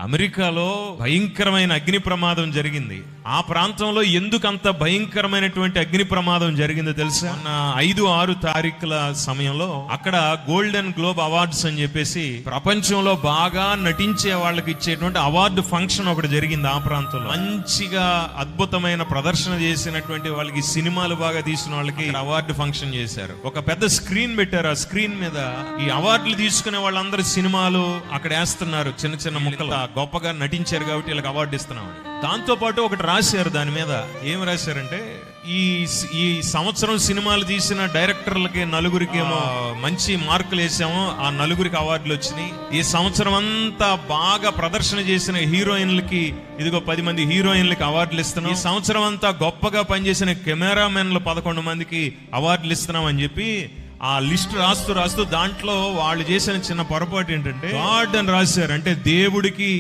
అమెరికాలో భయంకరమైన అగ్ని ప్రమాదం జరిగింది. ఆ ప్రాంతంలో ఎందుకు అంత భయంకరమైనటువంటి అగ్ని ప్రమాదం జరిగిందో తెలుసా? 5-6 తారీఖుల సమయంలో అక్కడ గోల్డెన్ గ్లోబ్ అవార్డ్స్ అని చెప్పేసి ప్రపంచంలో బాగా నటించే వాళ్ళకి ఇచ్చేటువంటి అవార్డు ఫంక్షన్ ఒకటి జరిగింది. ఆ ప్రాంతంలో మంచిగా అద్భుతమైన ప్రదర్శన చేసినటువంటి వాళ్ళకి, సినిమాలు బాగా తీసిన వాళ్ళకి అవార్డు ఫంక్షన్ చేశారు. ఒక పెద్ద స్క్రీన్ పెట్టారు. ఆ స్క్రీన్ మీద ఈ అవార్డులు తీసుకునే వాళ్ళందరూ సినిమాలు అక్కడ వేస్తున్నారు. చిన్న చిన్న ముక్కలు గొప్పగా నటించారు కాబట్టి వీళ్ళకి అవార్డు ఇస్తున్నాం. దాంతో పాటు ఒకటి రాశారు. దాని మీద ఏం రాశారంటే, ఈ సంవత్సరం సినిమాలు తీసిన డైరెక్టర్లకి 4గురికి ఏమో మంచి మార్కులు వేసాము, ఆ 4గురికి అవార్డులు వచ్చినాయి. ఈ సంవత్సరం అంతా బాగా ప్రదర్శన చేసిన హీరోయిన్లకి ఇదిగో 10 మంది హీరోయిన్లకి అవార్డులు ఇస్తున్నాం. ఈ సంవత్సరం అంతా గొప్పగా పనిచేసిన కెమెరామెన్లు 11 మందికి అవార్డులు ఇస్తున్నాం అని చెప్పి ఆ లిస్ట్ రాస్తూ దాంట్లో వాళ్ళు చేసిన చిన్న పొరపాటు ఏంటంటే గాడ్ అని రాశారు. అంటే దేవుడికి